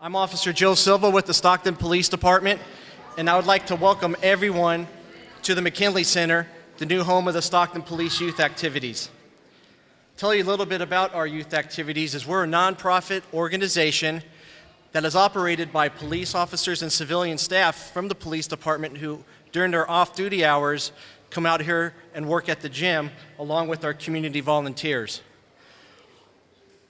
I'm Officer Joe Silva with the Stockton Police Department, and I would like to welcome everyone to the McKinley Center, the new home of the Stockton Police Youth Activities. Tell you a little bit about our youth activities is we're a nonprofit organization that is operated by police officers and civilian staff from the police department who, during their off-duty hours, come out here and work at the gym along with our community volunteers.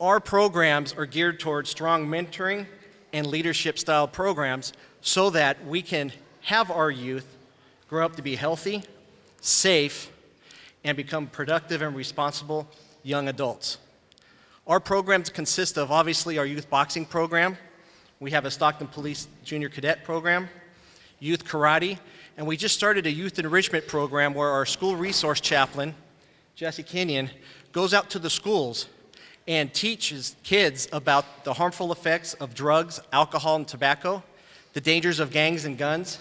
Our programs are geared towards strong mentoring and leadership style programs so that we can have our youth grow up to be healthy, safe, and become productive and responsible young adults. Our programs consist of obviously our youth boxing program. We have a Stockton Police Junior Cadet program, youth karate, and we just started a youth enrichment program where our school resource chaplain, Jesse Kenyon, goes out to the schools and teaches kids about the harmful effects of drugs, alcohol, and tobacco, the dangers of gangs and guns,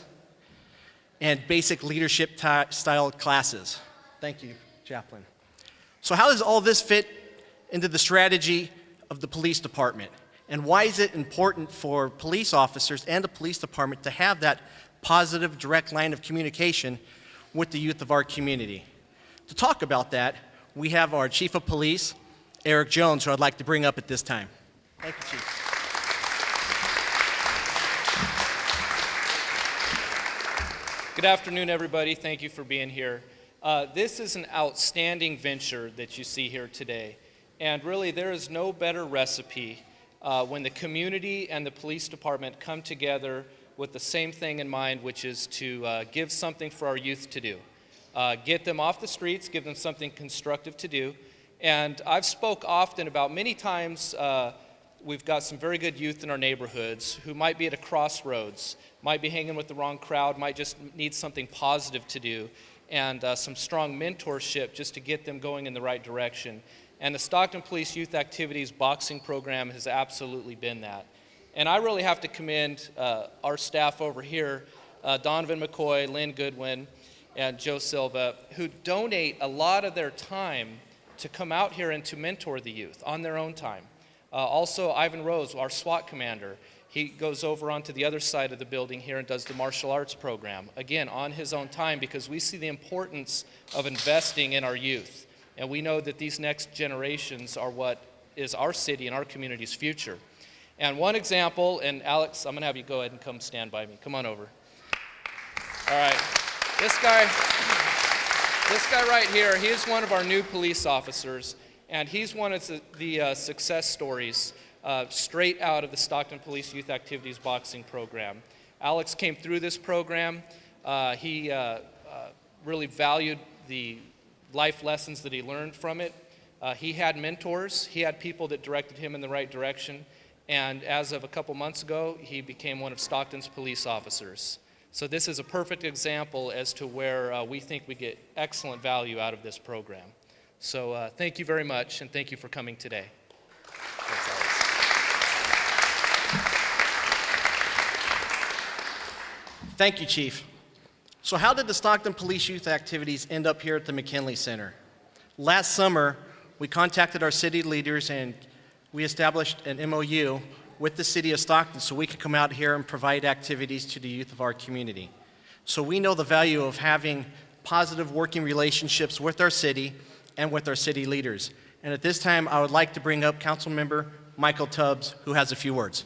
and basic leadership style classes. Thank you, Chaplain. So how does all this fit into the strategy of the police department? And why is it important for police officers and the police department to have that positive, direct line of communication with the youth of our community? To talk about that, we have our Chief of Police, Eric Jones, who I'd like to bring up at this time. Thank you, Chief. Good afternoon, everybody. Thank you for being here. This is an outstanding venture that you see here today. And really, there is no better recipe when the community and the police department come together with the same thing in mind, which is to give something for our youth to do. Get them off the streets, give them something constructive to do. And I've spoke often about many times we've got some very good youth in our neighborhoods who might be at a crossroads, might be hanging with the wrong crowd, might just need something positive to do, and some strong mentorship just to get them going in the right direction. And the Stockton Police Youth Activities boxing program has absolutely been that. And I really have to commend our staff over here, Donovan McCoy, Lynn Goodwin, and Joe Silva, who donate a lot of their time to come out here and to mentor the youth on their own time. Also, Ivan Rose, our SWAT commander, he goes over onto the other side of the building here and does the martial arts program, again, on his own time, because we see the importance of investing in our youth. And we know that these next generations are what is our city and our community's future. And one example, and Alex, I'm gonna have you go ahead and come stand by me. Come on over. All right, this guy right here, he is one of our new police officers, and he's one of the success stories straight out of the Stockton Police Youth Activities boxing program. Alex came through this program. He really valued the life lessons that he learned from it. He had mentors. He had people that directed him in the right direction. And as of a couple months ago, he became one of Stockton's police officers. So this is a perfect example as to where we think we get excellent value out of this program. So thank you very much, and thank you for coming today. Thank you, Chief. So how did the Stockton Police Youth Activities end up here at the McKinley Center? Last summer, we contacted our city leaders and we established an MOU with the city of Stockton so we could come out here and provide activities to the youth of our community. So we know the value of having positive working relationships with our city and with our city leaders. And at this time, I would like to bring up Councilmember Michael Tubbs, who has a few words.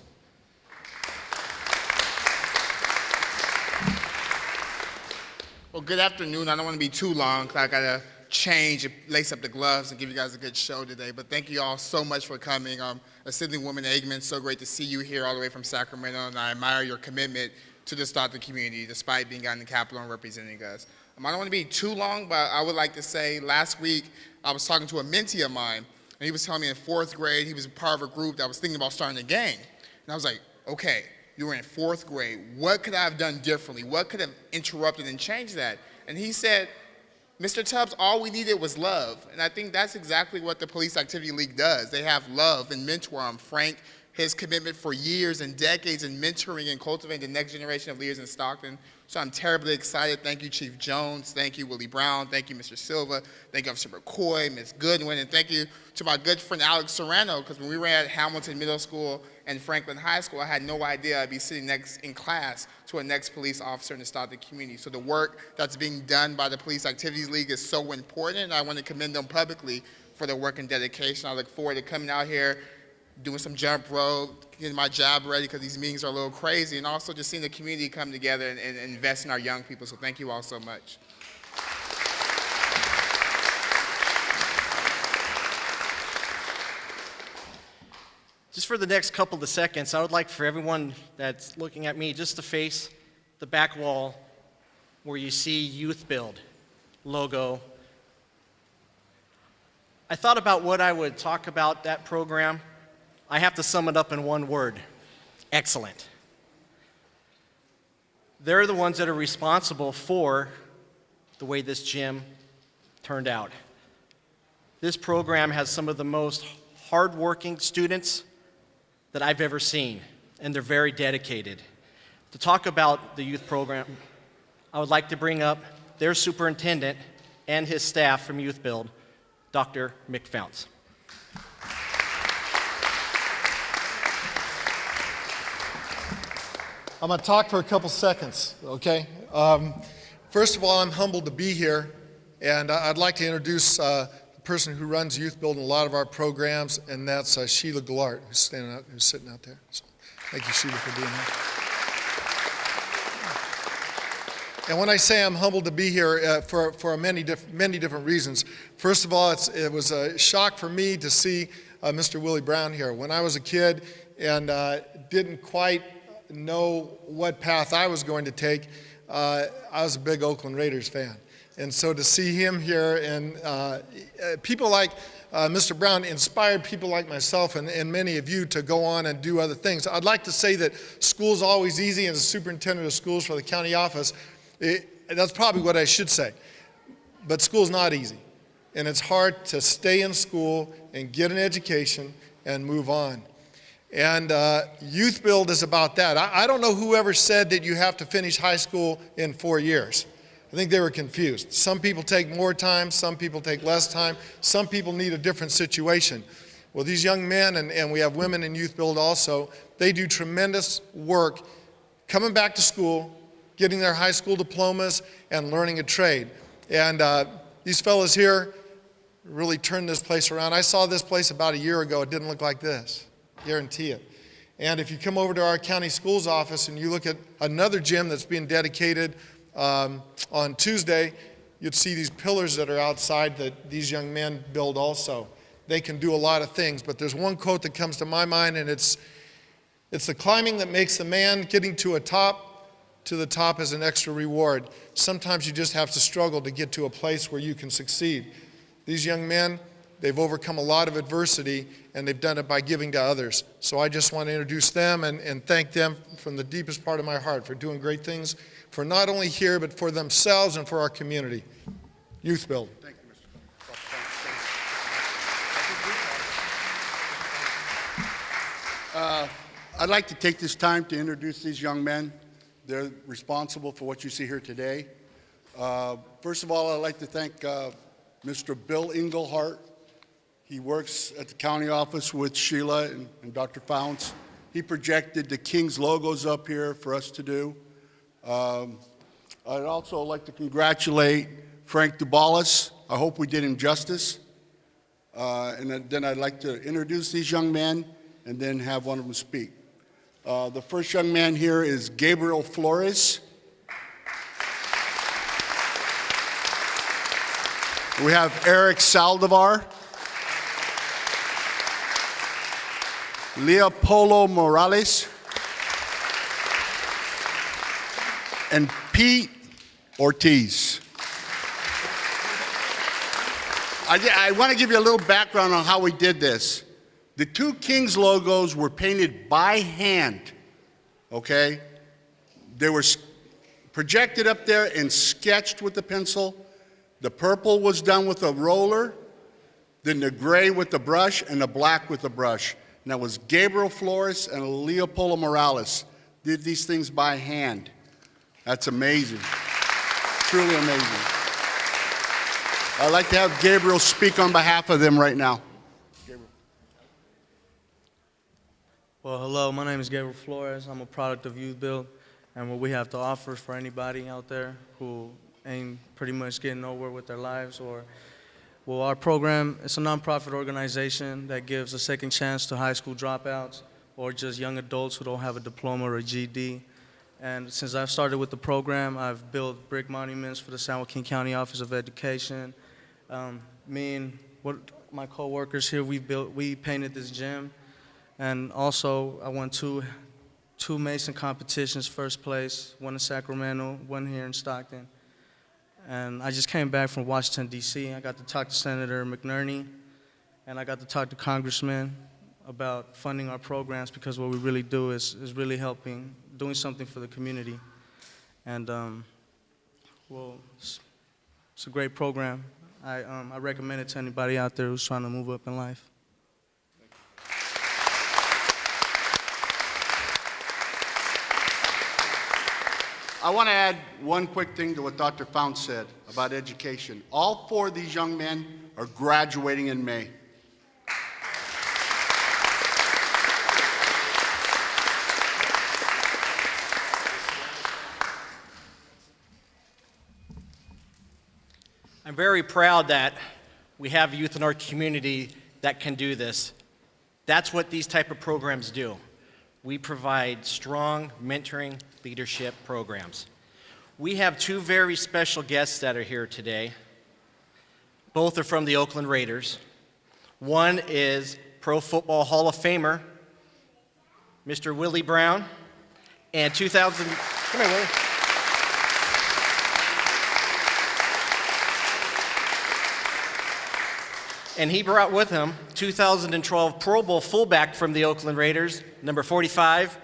Well, good afternoon. I don't want to be too long because I got to change and lace up the gloves and give you guys a good show today. But thank you all so much for coming. Assemblywoman Eggman, so great to see you here all the way from Sacramento, and I admire your commitment to the Stockton community despite being out in the Capitol and representing us. I don't want to be too long, but I would like to say last week I was talking to a mentee of mine, and he was telling me in 4th grade he was a part of a group that was thinking about starting a gang. And I was like, okay, you were in 4th grade. What could I have done differently? What could have interrupted and changed that? And he said, Mr. Tubbs, all we needed was love. And I think that's exactly what the Police Activity League does. They have love and mentor them. Frank his commitment for years and decades in mentoring and cultivating the next generation of leaders in Stockton. So I'm terribly excited. Thank you, Chief Jones. Thank you, Willie Brown. Thank you, Mr. Silva. Thank you, Officer McCoy, Ms. Goodwin. And thank you to my good friend, Alex Serrano, because when we were at Hamilton Middle School and Franklin High School, I had no idea I'd be sitting next in class to a next police officer in the Stockton community. So the work that's being done by the Police Activities League is so important, and I want to commend them publicly for their work and dedication. I look forward to coming out here, doing some jump rope, getting my job ready because these meetings are a little crazy, and also just seeing the community come together and invest in our young people. So thank you all so much. Just for the next couple of seconds, I would like for everyone that's looking at me just to face the back wall where you see Youth Build logo. I thought about what I would talk about that program. I have to sum it up in one word: excellent. They're the ones that are responsible for the way this gym turned out. This program has some of the most hardworking students that I've ever seen, and they're very dedicated. To talk about the youth program, I would like to bring up their superintendent and his staff from Youth Build, Dr. Mick Founts. I'm going to talk for a couple seconds, okay? First of all, I'm humbled to be here, and I'd like to introduce the person who runs Youth Build in a lot of our programs, and that's Sheila Gillard, who's sitting out there. So, thank you, Sheila, for being here. And when I say I'm humbled to be here, for many different reasons. First of all, it was a shock for me to see Mr. Willie Brown here. When I was a kid and didn't quite know what path I was going to take, I was a big Oakland Raiders fan. And so to see him here and people like Mr. Brown inspired people like myself and many of you to go on and do other things. I'd like to say that school's always easy, and as superintendent of schools for the county office, that's probably what I should say. But school's not easy. And it's hard to stay in school and get an education and move on. And Youth Build is about that. I don't know who ever said that you have to finish high school in 4 years. I think they were confused. Some people take more time, some people take less time, some people need a different situation. Well, these young men, and we have women in Youth Build also, they do tremendous work coming back to school, getting their high school diplomas, and learning a trade. And these fellows here really turned this place around. I saw this place about a year ago. It didn't look like this. Guarantee it. And if you come over to our county schools office and you look at another gym that's being dedicated on Tuesday, you'd see these pillars that are outside that these young men build also. They can do a lot of things, but there's one quote that comes to my mind, and it's the climbing that makes the man. Getting to the top is an extra reward. Sometimes you just have to struggle to get to a place where you can succeed. These young men, they've overcome a lot of adversity, and they've done it by giving to others. So I just want to introduce them and thank them from the deepest part of my heart for doing great things for not only here, but for themselves and for our community. Youth Build. Thank you, Mr. I'd like to take this time to introduce these young men. They're responsible for what you see here today. First of all, I'd like to thank Mr. Bill Englehart. He works at the county office with Sheila and Dr. Founts. He projected the King's logos up here for us to do. I'd also like to congratulate Frank Dubalis. I hope we did him justice. And then I'd like to introduce these young men and then have one of them speak. The first young man here is Gabriel Flores. We have Eric Saldivar, Leopoldo Morales, and Pete Ortiz. I want to give you a little background on how we did this. The two Kings logos were painted by hand, okay? They were projected up there and sketched with the pencil. The purple was done with a roller, then the gray with the brush, and the black with the brush. And that was Gabriel Flores and Leopoldo Morales. Did these things by hand. That's amazing. Truly amazing. I'd like to have Gabriel speak on behalf of them right now. Gabriel. Well, hello, my name is Gabriel Flores. I'm a product of Youth Build, and what we have to offer for anybody out there who ain't pretty much getting nowhere with their lives well, our program, it's a nonprofit organization that gives a second chance to high school dropouts or just young adults who don't have a diploma or a GED. And since I've started with the program, I've built brick monuments for the San Joaquin County Office of Education. Me and my co-workers here, we painted this gym. And also, I won two Mason competitions, first place, one in Sacramento, one here in Stockton. And I just came back from Washington, D.C. I got to talk to Senator McNerney, and I got to talk to congressmen about funding our programs, because what we really do is really helping, doing something for the community. And, well, it's a great program. I recommend it to anybody out there who's trying to move up in life. I want to add one quick thing to what Dr. Fount said about education. All 4 of these young men are graduating in May. I'm very proud that we have youth in our community that can do this. That's what these type of programs do. We provide strong mentoring leadership programs. We have 2 very special guests that are here today. Both are from the Oakland Raiders. One is Pro Football Hall of Famer, Mr. Willie Brown, and come here, Willie. And he brought with him 2012 Pro Bowl fullback from the Oakland Raiders, number 45,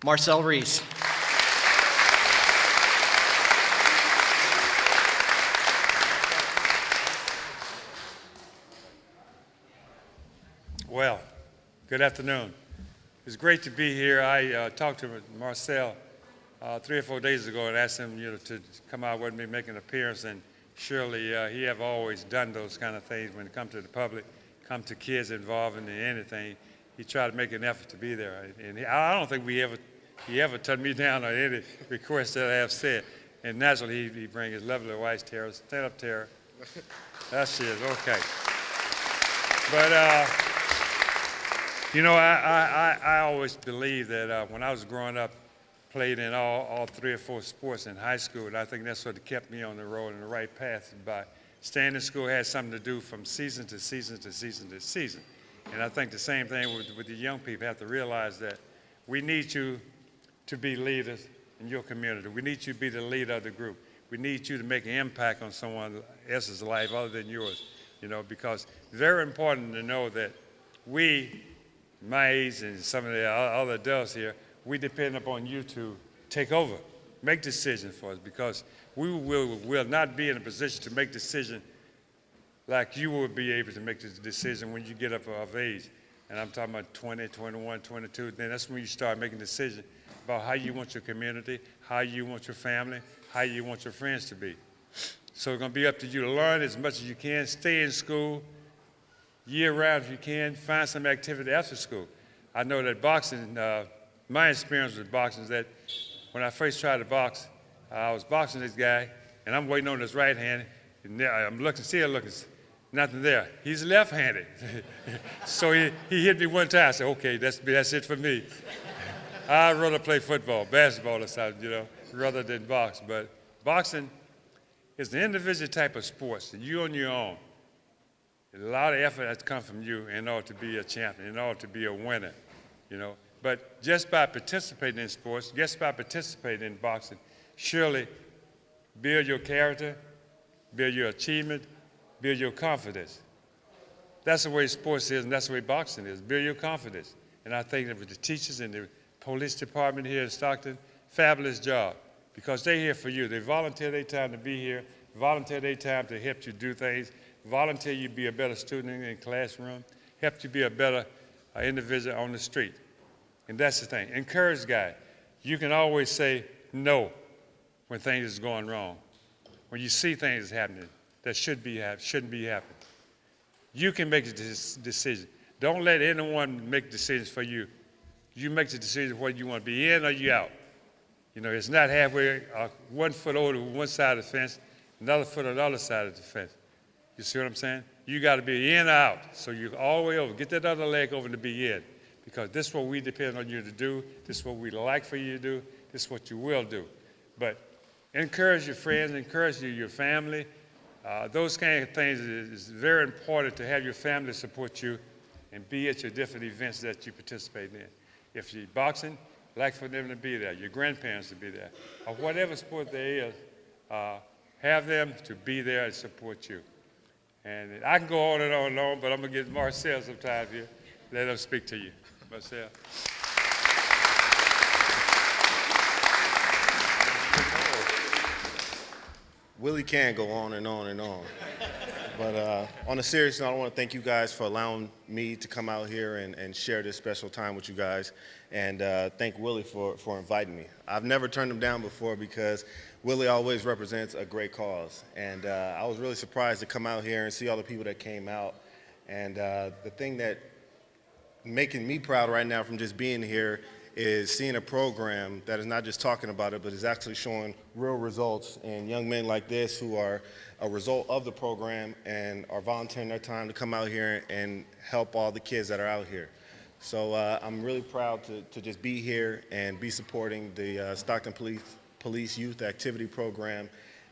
Marcel Reese. Well, good afternoon. It's great to be here. I talked to Marcel 3 or 4 days ago and asked him, to come out with me, make an appearance, and surely he have always done those kind of things when it comes to the public, come to kids involved in anything. He tried to make an effort to be there, and I don't think he ever turned me down on any request that I have said. And naturally, he brings his lovely wife, Tara. Stand up, Tara. There she is. Okay. But I always believed that when I was growing up, played in all 3 or 4 sports in high school, and I think that's what kept me on the road and the right path. By staying in school had something to do from season to season to season to season. And I think the same thing with the young people. Have to realize that we need you to be leaders in your community. We need you to be the leader of the group. We need you to make an impact on someone else's life other than yours, because it's very important to know that we, my age and some of the other adults here, we depend upon you to take over, make decisions for us, because we will not be in a position to make decisions like you will be able to make the decision when you get up of age. And I'm talking about 20, 21, 22, then that's when you start making decisions about how you want your community, how you want your family, how you want your friends to be. So it's gonna be up to you to learn as much as you can, stay in school year-round if you can, find some activity after school. I know that boxing, my experience with boxing is that when I first tried to box, I was boxing this guy, and I'm waiting on his right hand, and I'm still looking, nothing there. He's left-handed. So he hit me one time. I said, okay, that's it for me. I'd rather play football, basketball or something, rather than box. But boxing is an individual type of sports, and you on your own. A lot of effort has to come from you in order to be a champion, in order to be a winner, But just by participating in sports, just by participating in boxing, surely build your character, build your achievement, build your confidence. That's the way sports is, and that's the way boxing is. Build your confidence. And I think that with the teachers and the police department here in Stockton, fabulous job, because they're here for you. They volunteer their time to be here, volunteer their time to help you do things, volunteer you be a better student in the classroom, help you be a better an individual on the street. And that's the thing. Encourage guys. You can always say no when things is going wrong. When you see things happening that shouldn't be happening. You can make a decision. Don't let anyone make decisions for you. You make the decision whether you want to be in or you out. You know, it's not halfway, 1 foot over one side of the fence, another foot on the other side of the fence. You see what I'm saying? You got to be in or out. So you're all the way over. Get that other leg over to be in. Because this is what we depend on you to do. This is what we like for you to do. This is what you will do. But encourage your friends, encourage your family. Those kind of things is very important to have your family support you and be at your different events that you participate in. If you're boxing, like for them to be there, your grandparents to be there, or whatever sport there is, have them to be there and support you. And I can go on and on and on, but I'm going to get Marcel sometime here. Let him speak to you. Marcel. Willie can go on and on and on. But on a serious note, I want to thank you guys for allowing me to come out here and share this special time with you guys. And thank Willie for inviting me. I've never turned him down before because Willie always represents a great cause. And I was really surprised to come out here and see all the people that came out. And the thing that making me proud right now from just being here is seeing a program that is not just talking about it, but is actually showing real results in young men like this who are a result of the program and are volunteering their time to come out here and help all the kids that are out here. So I'm really proud to just be here and be supporting the Stockton Police Youth Activity Program.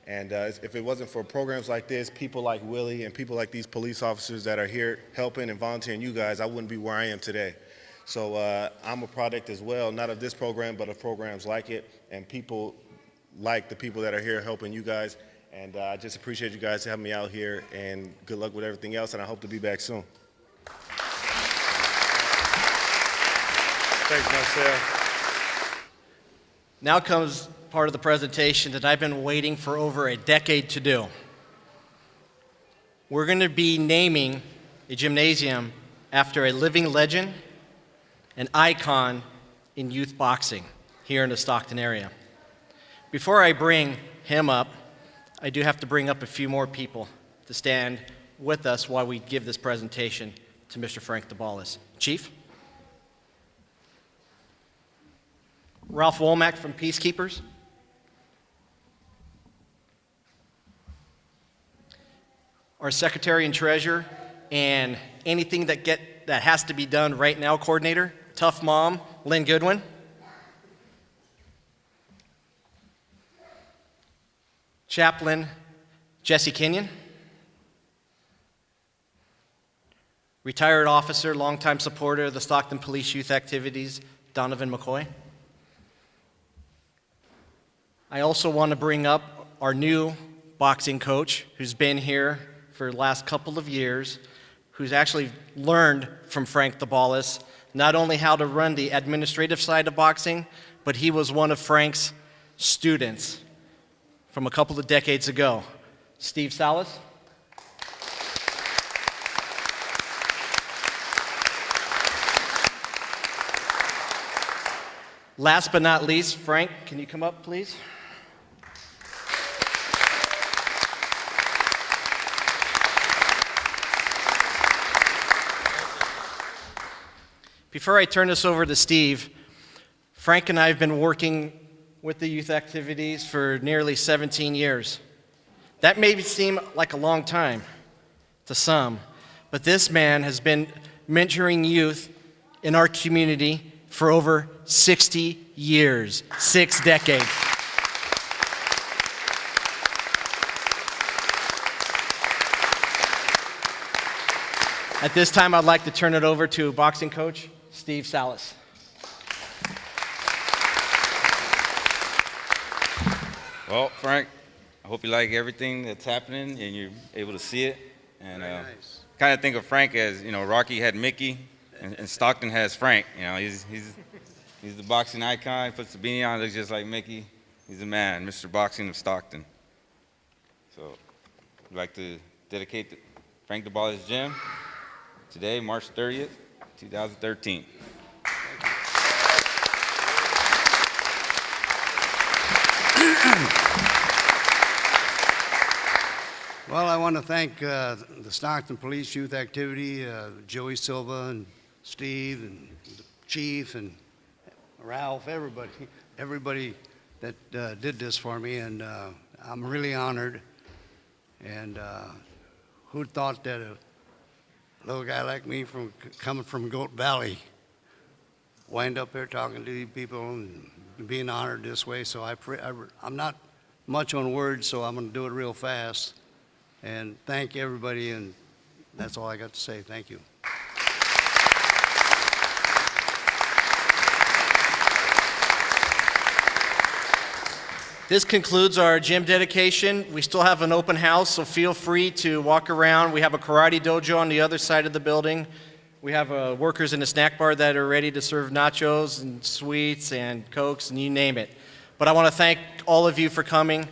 And if it wasn't for programs like this, people like Willie and people like these police officers that are here helping and volunteering you guys, I wouldn't be where I am today. So I'm a product as well, not of this program, but of programs like it, and people like the people that are here helping you guys. And I just appreciate you guys having me out here, and good luck with everything else, and I hope to be back soon. Thanks, Marcel. Now comes part of the presentation that I've been waiting for over a decade to do. We're going to be naming a gymnasium after a living legend, an icon in youth boxing here in the Stockton area. Before I bring him up, I do have to bring up a few more people to stand with us while we give this presentation to Mr. Frank DeBallis. Chief? Ralph Womack from Peacekeepers. Our Secretary and Treasurer, and anything that has to be done right now coordinator, Tough Mom, Lynn Goodwin. Chaplain, Jesse Kenyon. Retired officer, longtime supporter of the Stockton Police Youth Activities, Donovan McCoy. I also want to bring up our new boxing coach who's been here for the last couple of years, who's actually learned from Frank DeBallis not only how to run the administrative side of boxing, but he was one of Frank's students from a couple of decades ago. Steve Salas. Last but not least, Frank, can you come up, please? Before I turn this over to Steve, Frank and I have been working with the youth activities for nearly 17 years. That may seem like a long time to some, but this man has been mentoring youth in our community for over 60 years, 6 decades. At this time, I'd like to turn it over to boxing coach, Steve Salas. Well, Frank, I hope you like everything that's happening and you're able to see it. And kind of think of Frank as, you know, Rocky had Mickey and Stockton has Frank. You know, he's the boxing icon, puts the beanie on, looks just like Mickey. He's the man, Mr. Boxing of Stockton. So I'd like to dedicate Frank DeBallis Gym today, March 30th, 2013. Well, I want to thank the Stockton Police Youth Activity, Joey Silva and Steve and the Chief and Ralph, everybody that did this for me, and I'm really honored. And who thought that a little guy like me coming from Goat Valley wind up here talking to these people and being honored this way? So I'm not much on words, so I'm going to do it real fast. And thank everybody, and that's all I got to say. Thank you. This concludes our gym dedication. We still have an open house, so feel free to walk around. We have a karate dojo on the other side of the building. We have workers in the snack bar that are ready to serve nachos and sweets and Cokes and you name it. But I want to thank all of you for coming.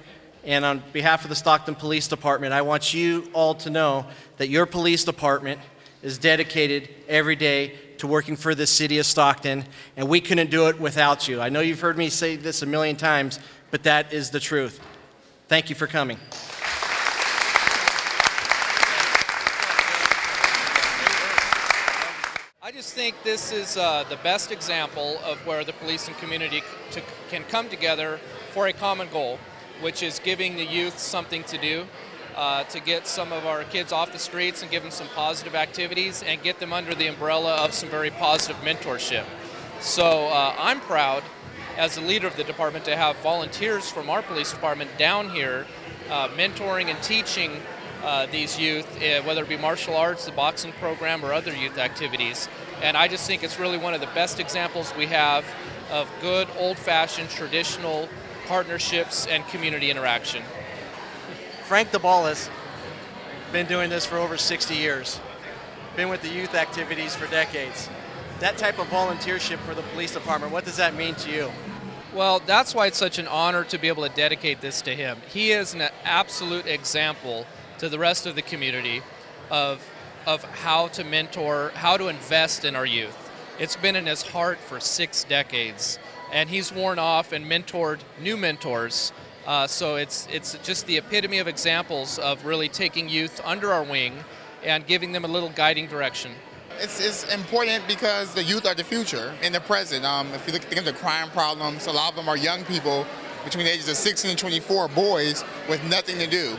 And on behalf of the Stockton Police Department, I want you all to know that your police department is dedicated every day to working for the city of Stockton, and we couldn't do it without you. I know you've heard me say this a million times, but that is the truth. Thank you for coming. I just think this is the best example of where the police and community can come together for a common goal, which is giving the youth something to do, to get some of our kids off the streets and give them some positive activities and get them under the umbrella of some very positive mentorship. So I'm proud as the leader of the department to have volunteers from our police department down here mentoring and teaching these youth, whether it be martial arts, the boxing program, or other youth activities. And I just think it's really one of the best examples we have of good old-fashioned traditional partnerships and community interaction. Frank the Ball has been doing this for over 60 years, been with the youth activities for decades. That type of volunteership for the police department, what does that mean to you? Well, that's why it's such an honor to be able to dedicate this to him. He is an absolute example to the rest of the community of how to mentor, how to invest in our youth. It's been in his heart for 6 decades, and he's worn off and mentored new mentors. So it's just the epitome of examples of really taking youth under our wing and giving them a little guiding direction. It's important because the youth are the future and the present. If you think of the crime problems, a lot of them are young people between the ages of 16 and 24, boys with nothing to do.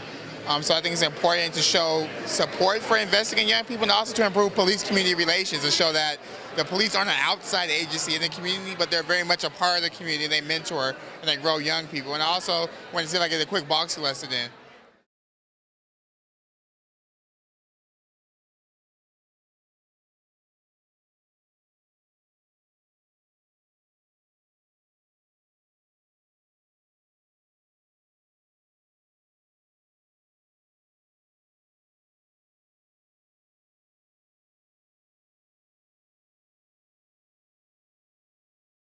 So I think it's important to show support for investing in young people and also to improve police-community relations and show that the police aren't an outside agency in the community, but they're very much a part of the community. They mentor and they grow young people. And I also want to see if I get a quick boxing lesson in.